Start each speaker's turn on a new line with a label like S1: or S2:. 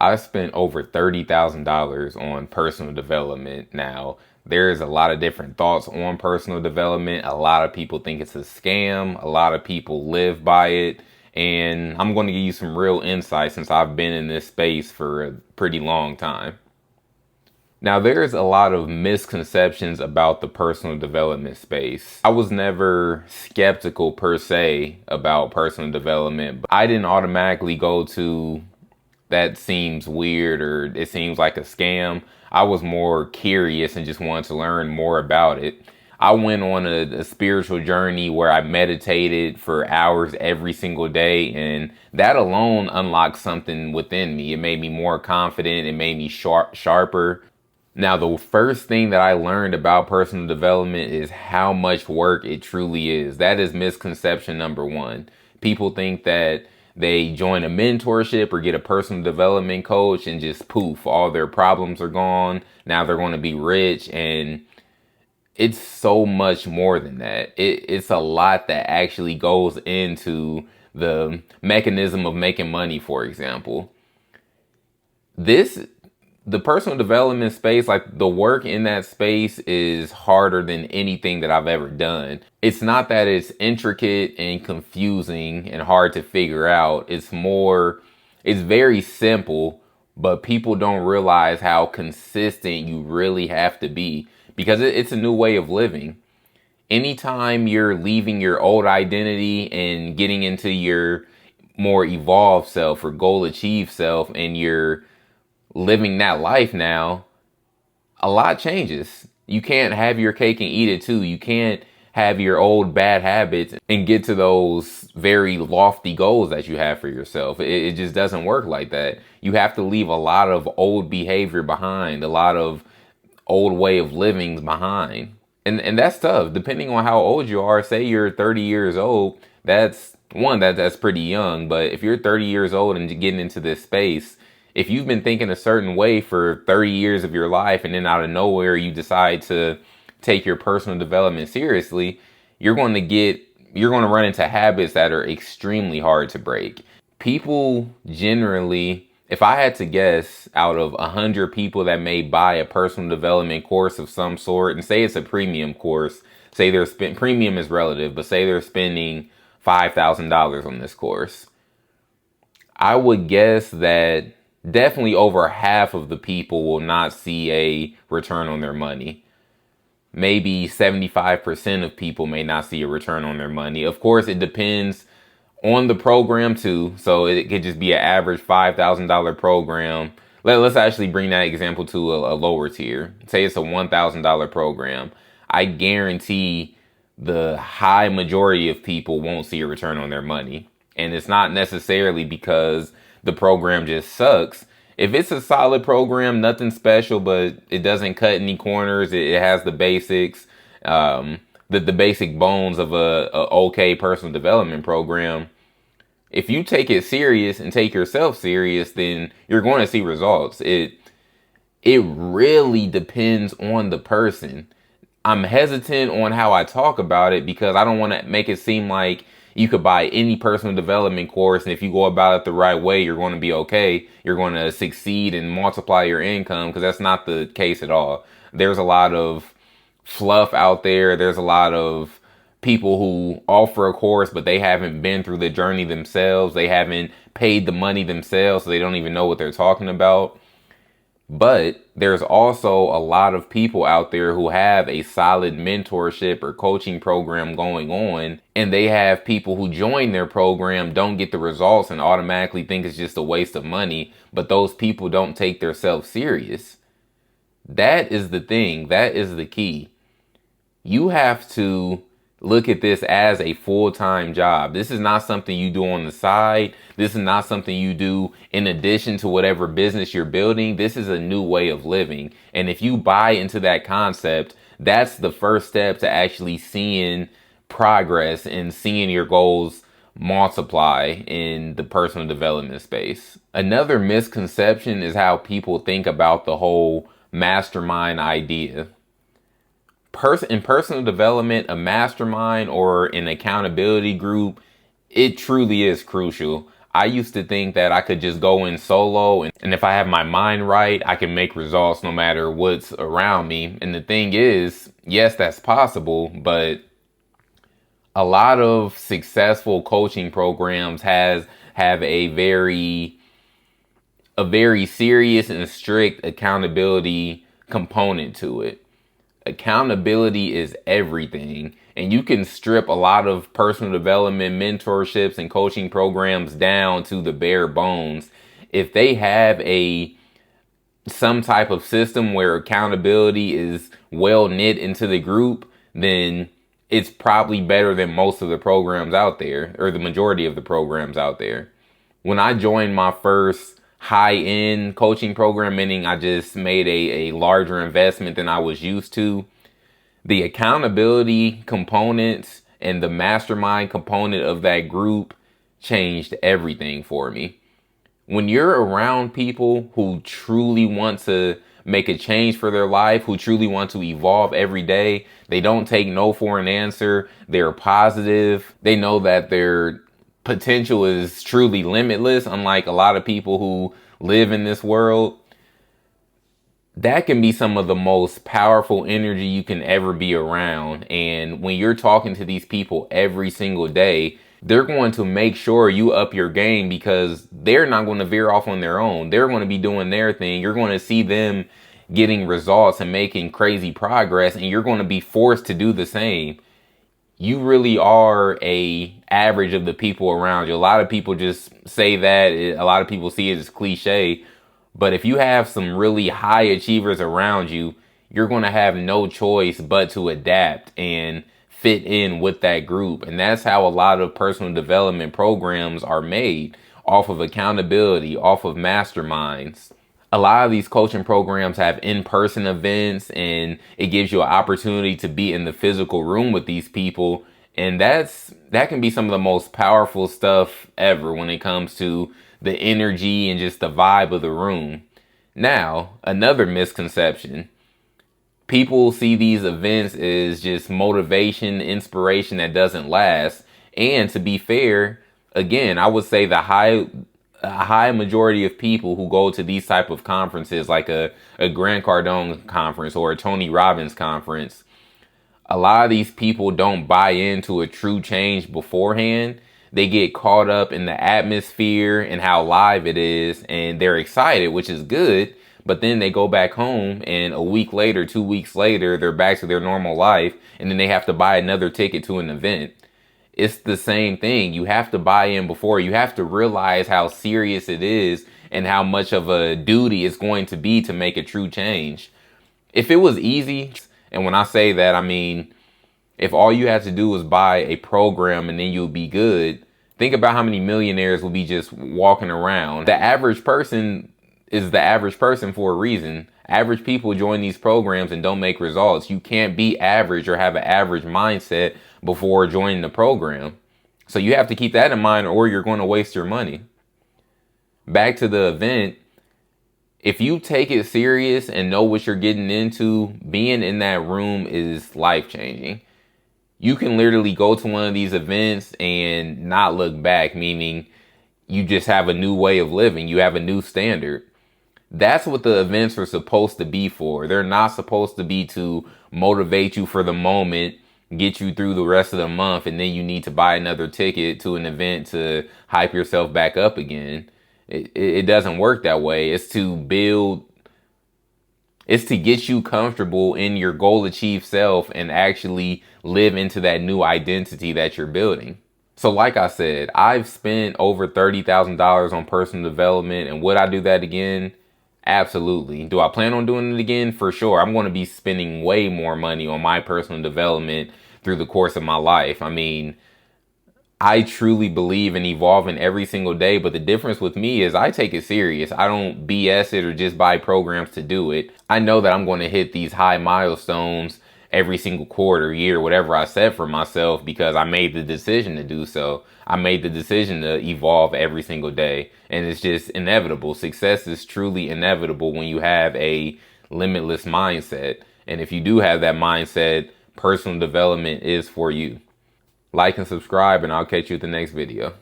S1: I spent over $30,000 on personal development now. There's a lot of different thoughts on personal development. A lot of people think it's a scam. A lot of people live by it. And I'm going to give you some real insight since I've been in this space for a pretty long time. Now, there's a lot of misconceptions about the personal development space. I was never skeptical per se about personal development, but I didn't automatically go to that seems weird or it seems like a scam. I was more curious and just wanted to learn more about it. I went on a spiritual journey where I meditated for hours every single day, and that alone unlocked something within me. It made me more confident. It made me sharper. Now, the first thing that I learned about personal development is how much work it truly is. That is misconception number one. People think that they join a mentorship or get a personal development coach and just poof, all their problems are gone. Now they're going to be rich. And it's so much more than that. It's a lot that actually goes into the mechanism of making money, for example. The personal development space, like the work in that space is harder than anything that I've ever done. It's not that it's intricate and confusing and hard to figure out. It's very simple, but people don't realize how consistent you really have to be because it's a new way of living. Anytime you're leaving your old identity and getting into your more evolved self or goal achieved self and you're living that life now, a lot changes. You can't have your cake and eat it too. You can't have your old bad habits and get to those very lofty goals that you have for yourself. It just doesn't work like that. You have to leave a lot of old behavior behind, a lot of old way of living behind. And that's tough. Depending on how old you are, say you're 30 years old, that's pretty young. But if you're 30 years old and getting into this space, if you've been thinking a certain way for 30 years of your life and then out of nowhere you decide to take your personal development seriously, you're going to run into habits that are extremely hard to break. People generally, if I had to guess, out of 100 people that may buy a personal development course of some sort, and say it's a premium course, say premium is relative, but say they're spending $5,000 on this course, I would guess that definitely over half of the people will not see a return on their money. Maybe 75% of people may not see a return on their money. Of course, it depends on the program too. So it could just be an average $5,000 program. Let's actually bring that example to a lower tier. Say it's a $1,000 program. I guarantee the high majority of people won't see a return on their money. And it's not necessarily because the program just sucks. If it's a solid program, nothing special, but it doesn't cut any corners, it has the basics, the basic bones of a okay personal development program. If you take it serious and take yourself serious, then you're going to see results. It really depends on the person. I'm hesitant on how I talk about it because I don't want to make it seem like you could buy any personal development course, and if you go about it the right way, you're going to be okay. You're going to succeed and multiply your income, because that's not the case at all. There's a lot of fluff out there. There's a lot of people who offer a course, but they haven't been through the journey themselves. They haven't paid the money themselves, so they don't even know what they're talking about. But there's also a lot of people out there who have a solid mentorship or coaching program going on, and they have people who join their program, don't get the results, and automatically think it's just a waste of money. But those people don't take themselves serious. That is the thing. That is the key. You have to look at this as a full-time job. This is not something you do on the side. This is not something you do in addition to whatever business you're building. This is a new way of living. And if you buy into that concept, that's the first step to actually seeing progress and seeing your goals multiply in the personal development space. Another misconception is how people think about the whole mastermind idea. In personal development, a mastermind or an accountability group, it truly is crucial. I used to think that I could just go in solo and if I have my mind right, I can make results no matter what's around me. And the thing is, yes, that's possible, but a lot of successful coaching programs have a very serious and strict accountability component to it. Accountability is everything. And you can strip a lot of personal development, mentorships, and coaching programs down to the bare bones. If they have some type of system where accountability is well knit into the group, then it's probably better than most of the programs out there, or the majority of the programs out there. When I joined my first high-end coaching program, meaning I just made a larger investment than I was used to, the accountability components and the mastermind component of that group changed everything for me. When you're around people who truly want to make a change for their life, who truly want to evolve every day, they don't take no for an answer, they're positive, they know that their potential is truly limitless, unlike a lot of people who live in this world, that can be some of the most powerful energy you can ever be around. And when you're talking to these people every single day, they're going to make sure you up your game because they're not going to veer off on their own. They're going to be doing their thing. You're going to see them getting results and making crazy progress, and you're going to be forced to do the same. You really are a average of the people around you. A lot of people just say that. A lot of people see it as cliche. But if you have some really high achievers around you, you're going to have no choice but to adapt and fit in with that group. And that's how a lot of personal development programs are made, off of accountability, off of masterminds. A lot of these coaching programs have in-person events, and it gives you an opportunity to be in the physical room with these people. And that can be some of the most powerful stuff ever when it comes to the energy and just the vibe of the room. Now, another misconception. People see these events as just motivation, inspiration that doesn't last. And to be fair, again, I would say a high majority of people who go to these type of conferences, like a Grant Cardone conference or a Tony Robbins conference, a lot of these people don't buy into a true change beforehand. They get caught up in the atmosphere and how live it is, and they're excited, which is good. But then they go back home, and a week later, 2 weeks later, they're back to their normal life, and then they have to buy another ticket to an event. It's the same thing. You have to buy in before. You have to realize how serious it is and how much of a duty it's going to be to make a true change. If it was easy, and when I say that, I mean, if all you had to do was buy a program and then you'll be good, think about how many millionaires will be just walking around. The average person is the average person for a reason. Average people join these programs and don't make results. You can't be average or have an average mindset before joining the program. So you have to keep that in mind, or you're going to waste your money. Back to the event. If you take it serious and know what you're getting into, being in that room is life-changing. You can literally go to one of these events and not look back, meaning you just have a new way of living. You have a new standard. That's what the events are supposed to be for. They're not supposed to be to motivate you for the moment, get you through the rest of the month, and then you need to buy another ticket to an event to hype yourself back up again. It doesn't work that way. It's to get you comfortable in your goal achieved self and actually live into that new identity that you're building. So like I said, I've spent over $30,000 on personal development, and would I do that again? Absolutely. Do I plan on doing it again? For sure. I'm going to be spending way more money on my personal development through the course of my life. I mean, I truly believe in evolving every single day, but the difference with me is I take it serious. I don't BS it or just buy programs to do it. I know that I'm going to hit these high milestones every single quarter, year, whatever I set for myself, because I made the decision to do so. I made the decision to evolve every single day, and it's just inevitable. Success is truly inevitable when you have a limitless mindset. And if you do have that mindset, personal development is for you. Like and subscribe, and I'll catch you at the next video.